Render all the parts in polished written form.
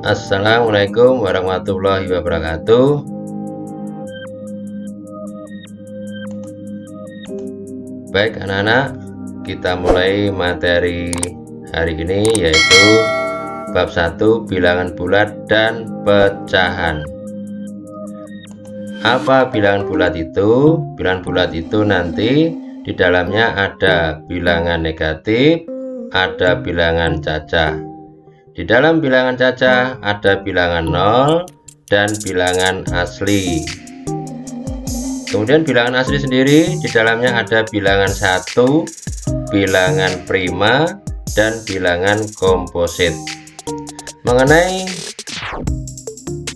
Assalamualaikum warahmatullahi wabarakatuh. Baik anak-anak, kita mulai materi hari ini, yaitu bab 1 bilangan bulat dan pecahan. Apa bilangan bulat itu? Bilangan bulat itu nanti di dalamnya ada bilangan negatif, ada bilangan cacah. Di dalam bilangan cacah ada bilangan 0 dan bilangan asli. Kemudian bilangan asli sendiri di dalamnya ada bilangan 1, bilangan prima, dan bilangan komposit. Mengenai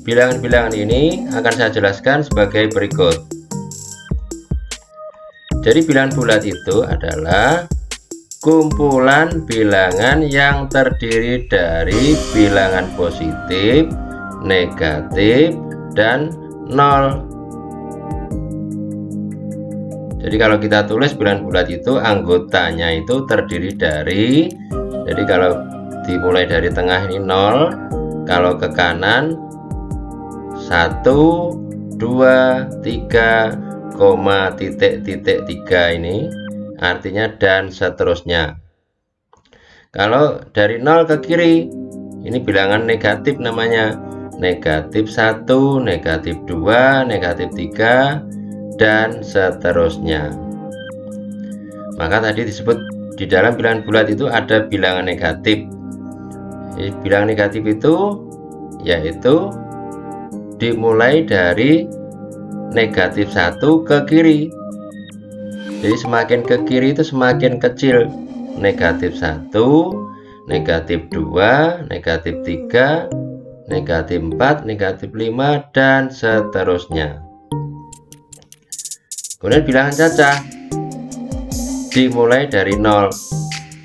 bilangan-bilangan ini akan saya jelaskan sebagai berikut. Jadi bilangan bulat itu adalah kumpulan bilangan yang terdiri dari bilangan positif, negatif, dan 0. Jadi kalau kita tulis bilangan bulat itu anggotanya itu terdiri dari, jadi kalau dimulai dari tengah ini 0, kalau ke kanan 1, 2, 3, titik-titik 3 ini artinya dan seterusnya. Kalau dari 0 ke kiri ini bilangan negatif namanya, negatif 1, negatif 2, negatif 3, dan seterusnya. Maka tadi disebut di dalam bilangan bulat itu ada bilangan negatif. Jadi, bilangan negatif itu yaitu dimulai dari negatif 1 ke kiri. Jadi semakin ke kiri itu semakin kecil. Negatif 1, negatif 2, negatif 3, negatif 4, negatif 5, dan seterusnya. Kemudian bilangan cacah dimulai dari 0,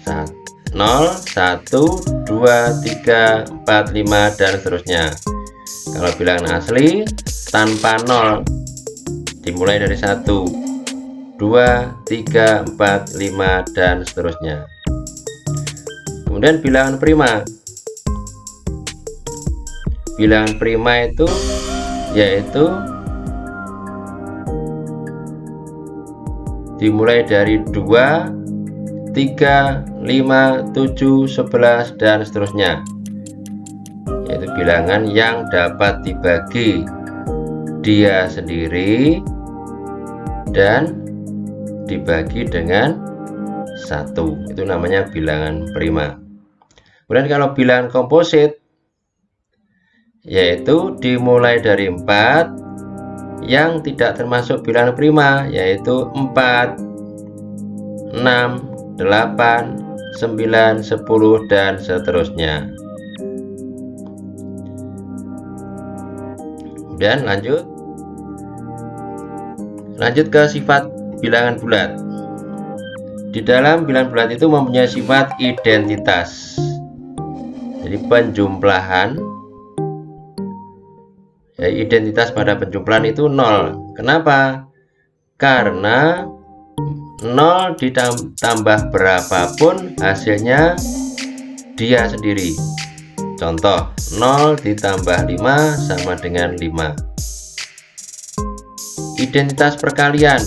1, 2, 3, 4, 5, dan seterusnya. Kalau bilangan asli tanpa 0 dimulai dari 1, 2, 3, 4, 5, dan seterusnya. Kemudian bilangan prima. Bilangan prima itu yaitu dimulai dari 2, 3, 5, 7, 11, dan seterusnya. Yaitu bilangan yang dapat dibagi dia sendiri dan dibagi dengan 1. Itu namanya bilangan prima. Kemudian kalau bilangan komposit yaitu dimulai dari 4 yang tidak termasuk bilangan prima, yaitu 4, 6, 8, 9, 10, dan seterusnya. Kemudian lanjut ke sifat bilangan bulat. Di dalam bilangan bulat itu mempunyai sifat identitas. Jadi penjumlahan, identitas pada penjumlahan itu 0. Kenapa? Karena 0 ditambah berapapun hasilnya dia sendiri. Contoh, 0 ditambah 5 sama dengan 5. Identitas perkalian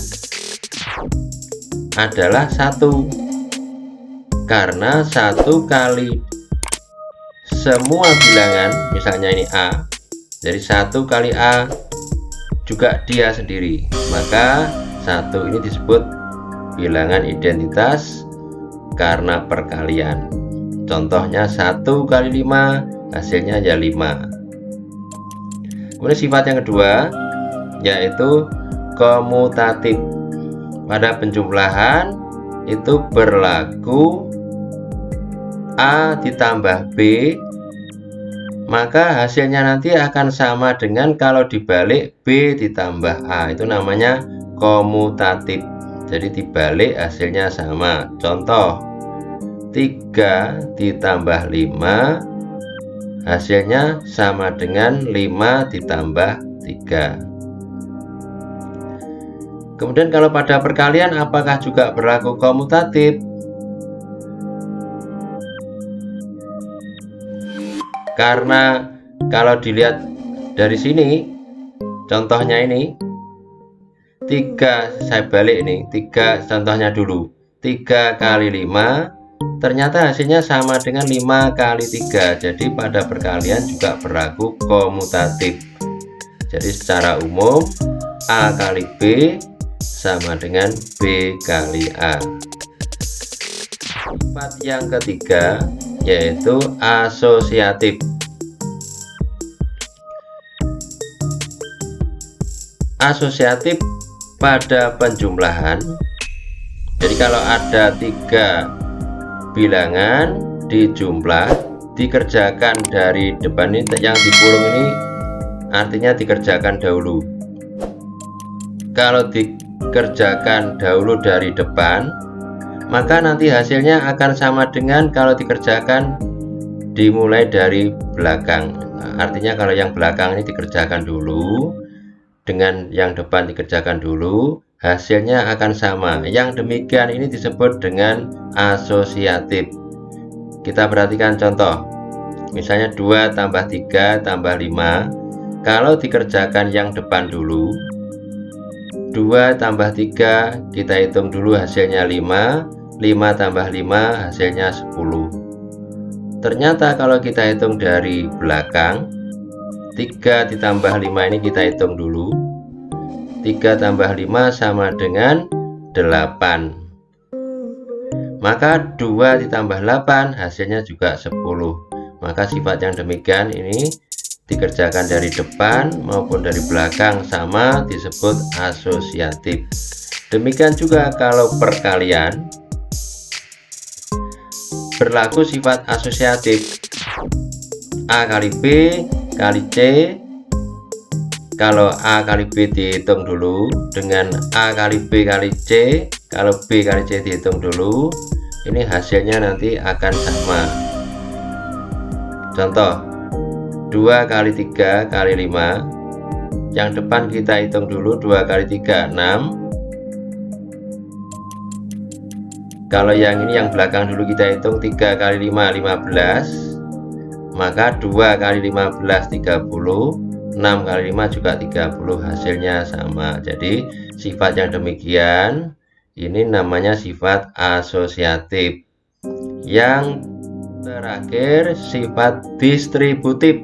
adalah 1, karena 1 kali semua bilangan, misalnya ini A, jadi 1 kali A juga dia sendiri, maka 1 ini disebut bilangan identitas karena perkalian. Contohnya 1 kali 5 hasilnya ya 5. Kemudian sifat yang kedua yaitu komutatif. Pada penjumlahan itu berlaku A ditambah B, maka hasilnya nanti akan sama dengan kalau dibalik B ditambah A. Itu namanya komutatif. Jadi dibalik hasilnya sama. Contoh, 3 ditambah 5 hasilnya sama dengan 5 ditambah 3. Kemudian kalau pada perkalian apakah juga berlaku komutatif? Karena kalau dilihat dari sini, contohnya ini 3, saya balik ini 3, contohnya dulu 3 kali 5, ternyata hasilnya sama dengan 5 kali 3. Jadi pada perkalian juga berlaku komutatif. Jadi secara umum A kali B sama dengan B kali A. Sifat yang ketiga yaitu asosiatif. Asosiatif pada penjumlahan. Jadi kalau ada 3 bilangan dijumlah, dikerjakan dari depan ini, yang dikurung ini artinya dikerjakan dahulu. Kalau dikerjakan dahulu dari depan, maka nanti hasilnya akan sama dengan kalau dikerjakan dimulai dari belakang. Artinya kalau yang belakang ini dikerjakan dulu dengan yang depan dikerjakan dulu, hasilnya akan sama. Yang demikian ini disebut dengan asosiatif. Kita perhatikan contoh, misalnya 2 tambah 3 tambah 5. Kalau dikerjakan yang depan dulu, 2 tambah 3 kita hitung dulu hasilnya 5, 5 tambah 5 hasilnya 10. Ternyata kalau kita hitung dari belakang, 3 ditambah 5 ini kita hitung dulu, 3 tambah 5 sama dengan 8. Maka 2 ditambah 8 hasilnya juga 10. Maka sifat yang demikian ini dikerjakan dari depan maupun dari belakang sama, disebut asosiatif. Demikian juga kalau perkalian berlaku sifat asosiatif. A kali B kali C. Kalau A kali B dihitung dulu dengan A kali B kali C, kalau B kali C dihitung dulu, ini hasilnya nanti akan sama. Contoh 2 kali 3 kali 5, yang depan kita hitung dulu, 2 kali 3 6. Kalau yang ini yang belakang dulu kita hitung, 3 kali 5 15. Maka 2 kali 15 30, 6 kali 5 juga 30, hasilnya sama. Jadi sifat yang demikian ini namanya sifat asosiatif. Yang terakhir sifat distributif.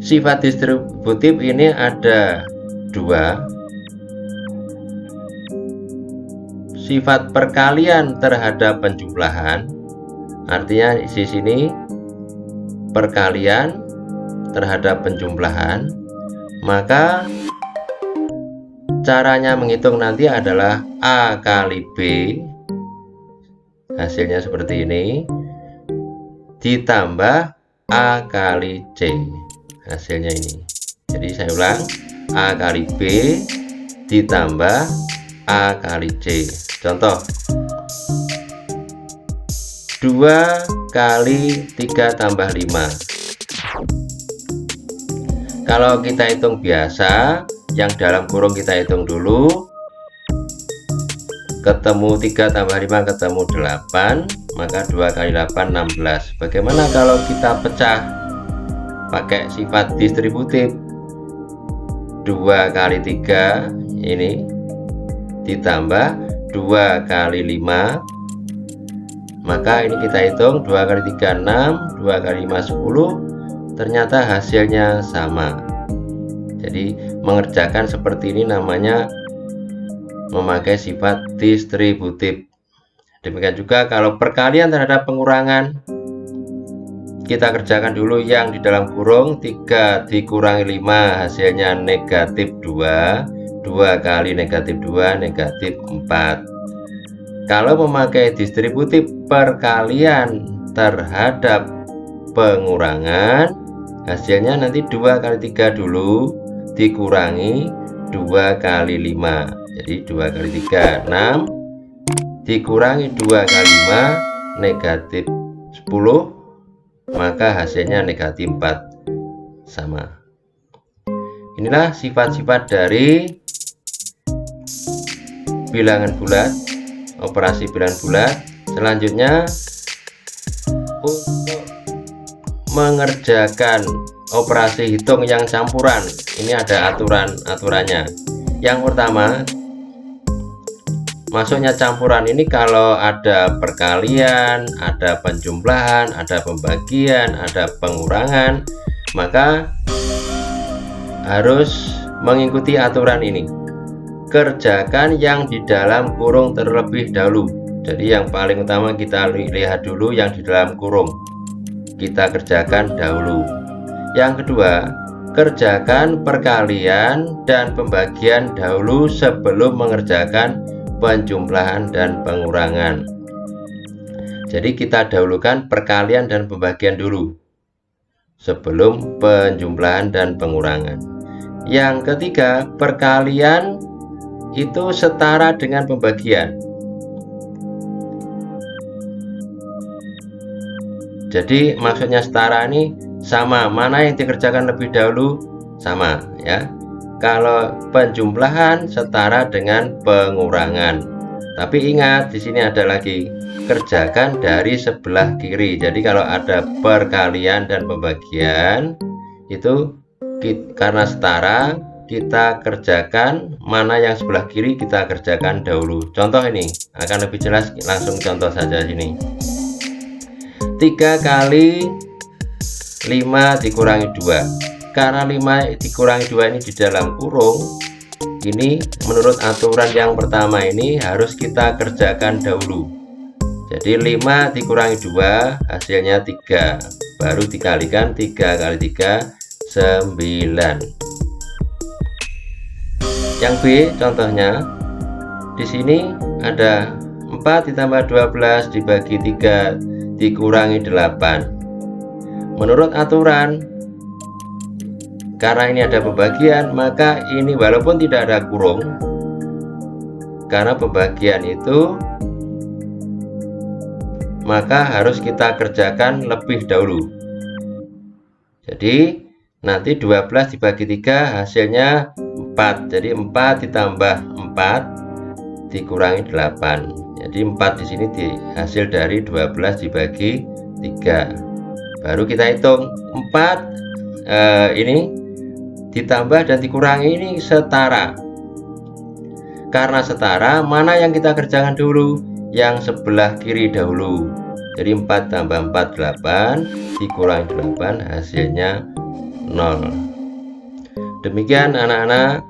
Sifat distributif ini ada 2. Sifat perkalian terhadap penjumlahan. Artinya di sini perkalian terhadap penjumlahan, maka caranya menghitung nanti adalah A kali B, hasilnya seperti ini, ditambah A kali C, hasilnya ini. Jadi saya ulang, A kali B ditambah A kali C. Contoh 2 kali 3 tambah 5. Kalau kita hitung biasa, yang dalam kurung kita hitung dulu, ketemu 3 tambah 5 ketemu 8, maka 2 kali 8 16. Bagaimana kalau kita pecah pakai sifat distributif? 2 kali 3 ini ditambah 2 kali 5, maka ini kita hitung 2 kali 3 6, 2 kali 5 10, ternyata hasilnya sama. Jadi mengerjakan seperti ini namanya memakai sifat distributif. Demikian juga kalau perkalian terhadap pengurangan, kita kerjakan dulu yang di dalam kurung, 3 dikurangi 5 hasilnya negatif 2, 2 kali negatif 2 negatif 4. Kalau memakai distributif perkalian terhadap pengurangan, hasilnya nanti 2 kali 3 dulu dikurangi 2 kali 5. Jadi 2 kali 3 6, dikurangi 2 kali 5 negatif 10, maka hasilnya negatif 4, sama. Inilah sifat-sifat dari bilangan bulat, operasi bilangan bulat. Selanjutnya, untuk mengerjakan operasi hitung yang campuran, ini ada aturannya. Yang pertama, masuknya campuran ini kalau ada perkalian, ada penjumlahan, ada pembagian, ada pengurangan, maka harus mengikuti aturan ini. Kerjakan yang di dalam kurung terlebih dahulu. Jadi yang paling utama kita lihat dulu yang di dalam kurung, kita kerjakan dahulu. Yang kedua, kerjakan perkalian dan pembagian dahulu sebelum mengerjakan penjumlahan dan pengurangan. Jadi kita dahulukan perkalian dan pembagian dulu sebelum penjumlahan dan pengurangan. Yang ketiga, perkalian itu setara dengan pembagian. Jadi maksudnya setara ini sama, mana yang dikerjakan lebih dahulu sama ya. Kalau penjumlahan setara dengan pengurangan. Tapi ingat, di sini ada lagi, kerjakan dari sebelah kiri. Jadi kalau ada perkalian dan pembagian itu karena setara, kita kerjakan mana yang sebelah kiri, kita kerjakan dahulu. Contoh ini akan lebih jelas, langsung contoh saja sini. 3 kali 5 dikurangi 2. Karena 5 dikurangi 2 ini di dalam kurung, ini menurut aturan yang pertama ini harus kita kerjakan dahulu. Jadi 5 dikurangi 2 hasilnya 3, baru dikalikan 3 kali 3 9. Yang B contohnya, di sini ada 4 ditambah 12 dibagi 3 dikurangi 8. Menurut aturan, karena ini ada pembagian, maka ini walaupun tidak ada kurung, karena pembagian itu maka harus kita kerjakan lebih dahulu. Jadi nanti 12 dibagi 3 hasilnya 4. Jadi 4 ditambah 4 dikurangi 8. Jadi 4 di sini hasil dari 12 dibagi 3. Baru kita hitung 4 ini ditambah dan dikurangi ini setara. Karena setara, mana yang kita kerjakan dulu? Yang sebelah kiri dahulu. Jadi 4 tambah 4 8 dikurangi 8 hasilnya 0. Demikian anak-anak,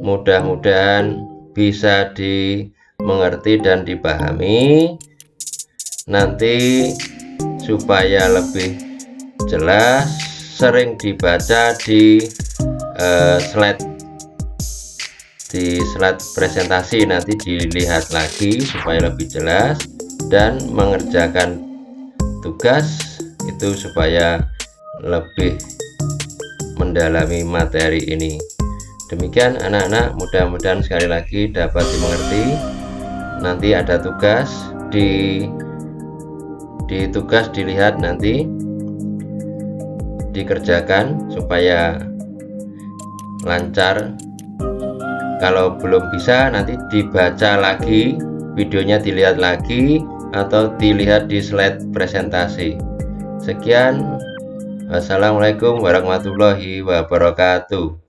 mudah-mudahan bisa dimengerti dan dipahami. Nanti supaya lebih jelas, sering dibaca di slide presentasi, nanti dilihat lagi supaya lebih jelas, dan mengerjakan tugas itu supaya lebih mendalami materi ini. Demikian anak-anak, mudah-mudahan sekali lagi dapat dimengerti. Nanti ada tugas di tugas dilihat, nanti dikerjakan supaya lancar. Kalau belum bisa, nanti dibaca lagi, videonya dilihat lagi, atau dilihat di slide presentasi. Sekian, wassalamualaikum warahmatullahi wabarakatuh.